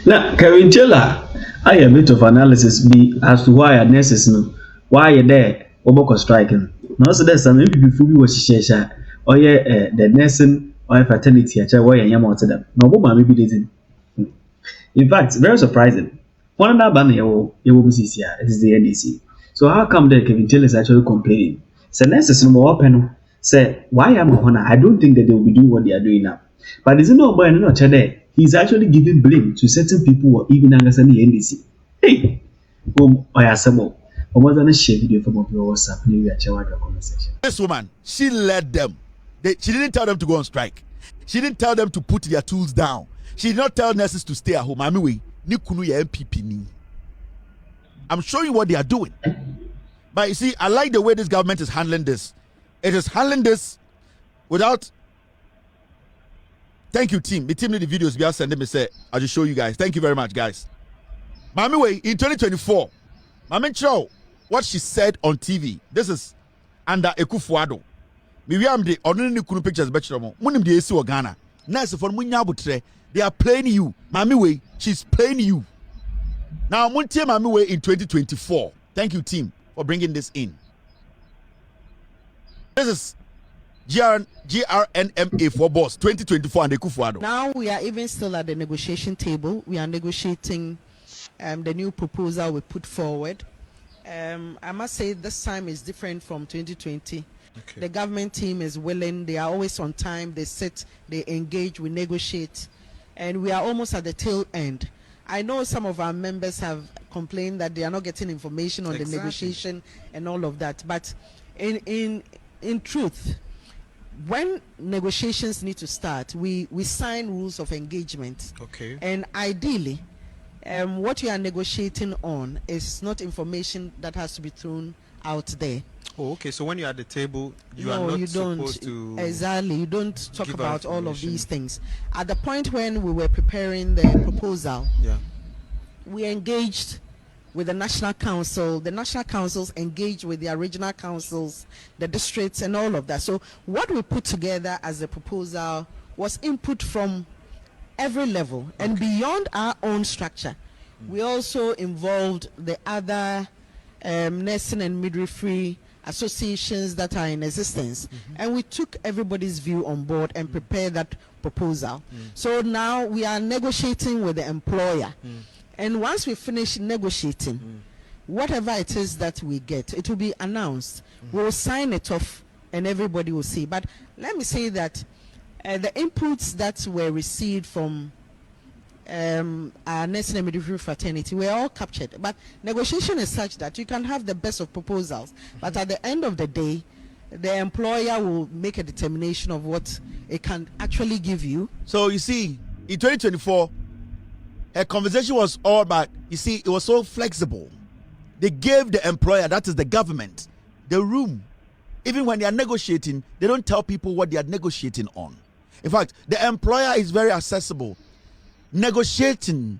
Now, Kevin Taylor, I a bit of analysis be as to why a nurses no, why you there, Oboko striking. Now, so there's some people who was share, or yeah, the nursing or fraternity, a child, why you am to them. No, what maybe didn't. In fact, very surprising. One of that banner, you will see here, it is the NDC. So, how come that Kevin Taylor is actually complaining? So, nurses no more open. Say, why am I honor? I don't think that they will be doing what they are doing now. But is it not boy no today? He's actually giving blame to certain people or even understand the NDC. Hey, Asem Aba. Almost an share video from your WhatsApp. Maybe I share the conversation. This woman, she led them. She didn't tell them to go on strike. She didn't tell them to put their tools down. She did not tell nurses to stay at home. I mean, I'm showing you what they are doing. But you see, I like the way this government is handling this. It is handling this without. Thank you, team. The team need the videos. We are sending me. Say, I'll just show you guys. Thank you very much, guys. Mami way in 2024, Mami Chow, what she said on TV. This is under Ekufuado. Me we am the ordinary kunu pictures betchromo. Munim the AC Ghana. Nice for munya butre. They are playing you. Mami way, she's playing you. Now, Muntie Mami way in 2024. Thank you, team, for bringing this in. This is GRNMA for boss 2024 and Ekufuado. Now we are even still at the negotiation table. We are negotiating the new proposal we put forward. I must say this time is different from 2020. Okay. The government team is willing. They are always on time. They sit, they engage, we negotiate, and we are almost at the tail end. I know some of our members have complained that they are not getting information on the negotiation and all of that. But in truth, when negotiations need to start, we sign rules of engagement. Okay. And ideally, what you are negotiating on is not information that has to be thrown out there. Oh, okay. So when you're at the table, you no, are not you don't, supposed to. Exactly. You don't talk about all of these things. At the point when we were preparing the proposal, yeah, we engaged with the National Council. The National Councils engaged with the regional councils, the districts, and all of that. So what we put together as a proposal was input from every level, okay, and beyond our own structure. We also involved the other nursing and midwifery associations that are in existence, and we took everybody's view on board and prepared that proposal. So now we are negotiating with the employer, and once we finish negotiating, whatever it is that we get, it will be announced. We'll sign it off and everybody will see. But let me say that the inputs that were received from our nursing and midwifery fraternity were all captured. But negotiation is such that you can have the best of proposals, but at the end of the day, the employer will make a determination of what it can actually give you. So you see, in 2024, a conversation was all about, you see, it was so flexible. They gave the employer, that is the government, the room. Even when they are negotiating, they don't tell people what they are negotiating on. In fact, the employer is very accessible. Negotiating,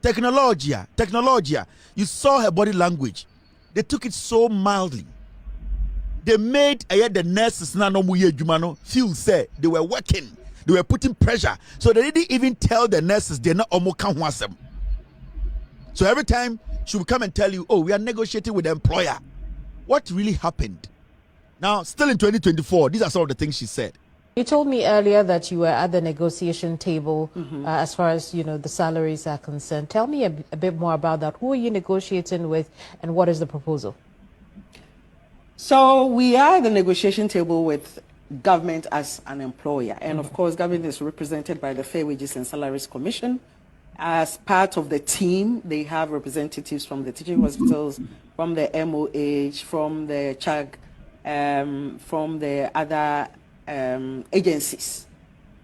technology. You saw her body language. They took it so mildly. They made the nurses feel say they were working. They were putting pressure. So they didn't even tell the nurses they're not almost. So every time she would come and tell you, oh, we are negotiating with the employer. What really happened? Now, still in 2024, these are some of the things she said. You told me earlier that you were at the negotiation table as far as, the salaries are concerned. Tell me a bit more about that. Who are you negotiating with and what is the proposal? So we are at the negotiation table with government as an employer. And of course, government is represented by the Fair Wages and Salaries Commission. As part of the team, they have representatives from the teaching hospitals, from the MOH, from the CHAG, from the other agencies.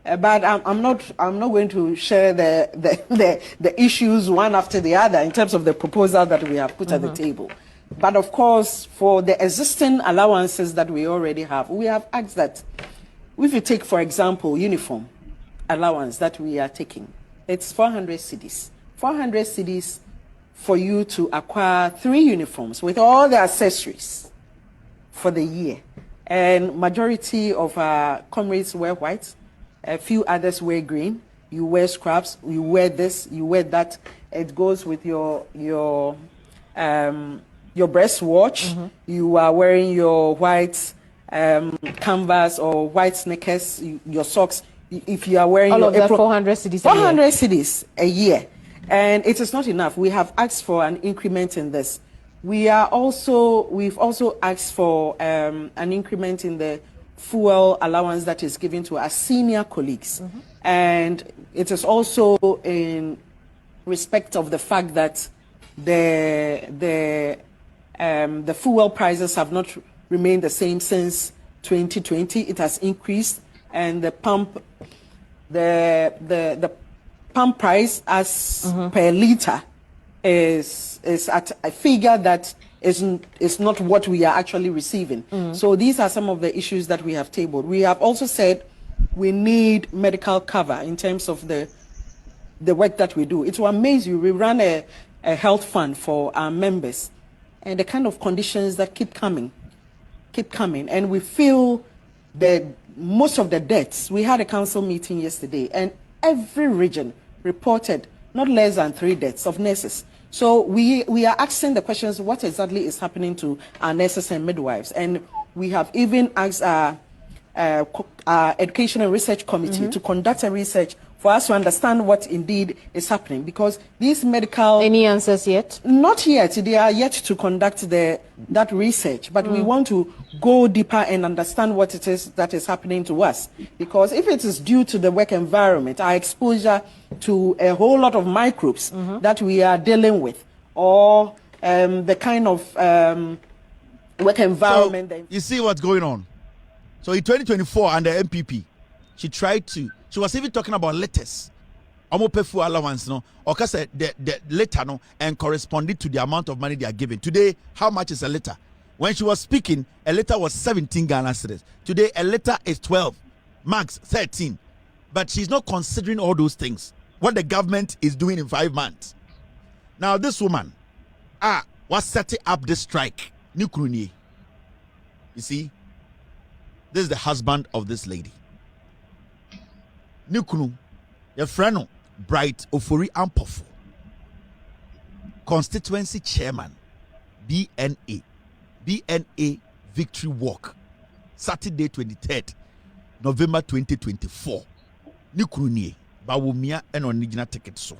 But I'm not going to share the issues one after the other in terms of the proposal that we have put at the table. But of course, for the existing allowances that we already have, we have asked that if you take, for example, uniform allowance that we are taking, it's 400 cedis. 400 cedis for you to acquire 3 uniforms with all the accessories for the year. And majority of our comrades wear white, a few others wear green. you wear scraps, you wear this, you wear that. It goes with your breast watch. You are wearing your white canvas or white sneakers, your socks. If you are wearing all your of that, apron, 400 cedis 400 cedis a year, and it is not enough. We have asked for an increment in this. We've also asked for an increment in the fuel allowance that is given to our senior colleagues, and it is also in respect of the fact that the fuel prices have not remained the same since 2020. It has increased, and the pump price as per liter is at a figure that is not what we are actually receiving. So these are some of the issues that we have tabled. We have also said we need medical cover in terms of the work that we do. It will amaze you. We run a health fund for our members, and the kind of conditions that keep coming, and we feel that most of the deaths. We had a council meeting yesterday, and every region reported not less than 3 deaths of nurses. So we are asking the questions: what exactly is happening to our nurses and midwives? And we have even asked our Education and Research Committee to conduct a research for us to understand what indeed is happening, because these medical... Any answers yet? Not yet. They are yet to conduct that research, but we want to go deeper and understand what it is that is happening to us. Because if it is due to the work environment, our exposure to a whole lot of microbes that we are dealing with, or the kind of work environment... So, you see what's going on? So in 2024 under MPP, she was even talking about letters. Omopefu allowance, no, or the letter, no, and corresponding to the amount of money they are giving. Today, how much is a letter? When she was speaking, a letter was 17 Ghana cedis. Today, a letter is 12, max 13. But she's not considering all those things. What the government is doing in 5 months. Now, this woman, was setting up this strike. Nukruni. You see, this is the husband of this lady. Nukunu, your friend, Bright Ofori Ampofo, constituency chairman, BNA Victory Walk, Saturday 23rd, November 2024. Nukunu Bawumia and original ticket so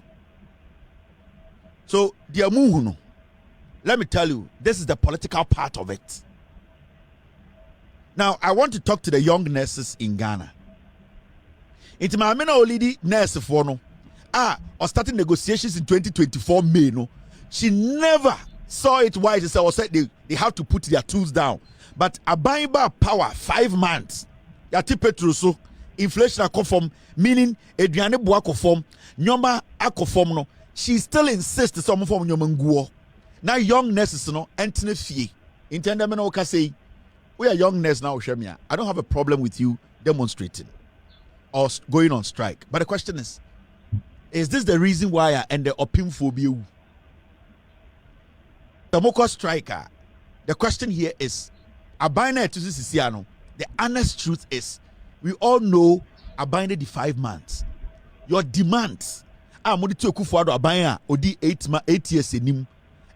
the Amuhuno. Let me tell you, this is the political part of it. Now, I want to talk to the young nurses in Ghana. It's my lady nurse for no. Or starting negotiations in 2024 May, no. She never saw it wise. She said they have to put their tools down. But a buying bar power 5 months. Yati petroso inflation conform, meaning Adriane Buako form, Nyoma Akoform no. She still insists some form Nyomanguo. Now young nurses no entine fee. Intendament oka say, we are young nurses now, Shemia. I don't have a problem with you demonstrating or going on strike. But the question is this the reason why I end the opium phobia? The Moko striker. The question here is, Abina to Sisiano. The honest truth is, we all know Abina the 5 months. Your demands. Modi to Kufuado Abina odi 8 years in him.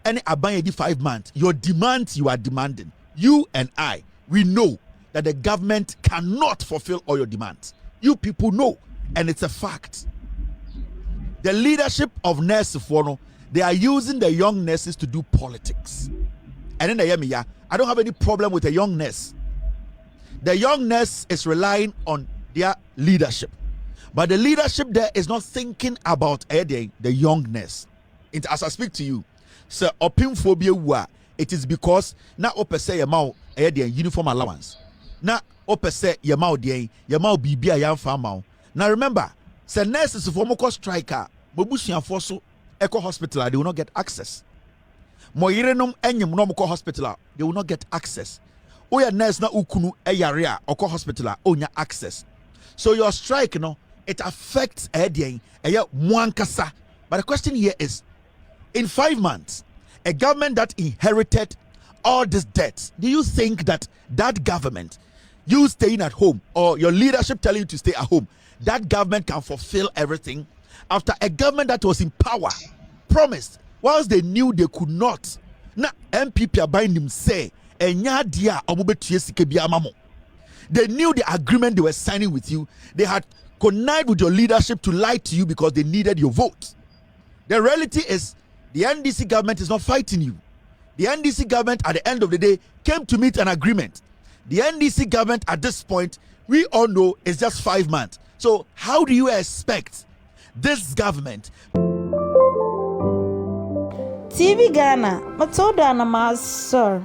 Any Abina the 5 months. Your demands you are demanding. You and I, we know that the government cannot fulfill all your demands. You people know, and it's a fact. The leadership of nurses, they are using the young nurses to do politics. And then I don't have any problem with a young nurse. The young nurse is relying on their leadership, but the leadership there is not thinking about the young nurse. As I speak to you, sir, opim phobia, it is because now ope say uniform allowance. Now ope say yamau bibia yam farm. Now remember, say nurses for moko striker, mobusian forso eco hospital, they will not get access. Moyirenum enyum no moko hospital, they will not get access. Oya nurse na ukunu eyarea oko hospital onya access. So your strike, it affects mwankasa. But the question here is, in 5 months, a government that inherited all these debts, do you think that government, you staying at home or your leadership telling you to stay at home, that government can fulfill everything after a government that was in power promised whilst they knew they could not. Now MPP are buying them say they knew the agreement they were signing with you. They had connived with your leadership to lie to you because they needed your vote. The reality is the NDC government is not fighting you. The NDC government at the end of the day came to meet an agreement. The NDC government at this point, we all know, is just 5 months. So how do you expect this government? Tvghana, Matilda and Sir.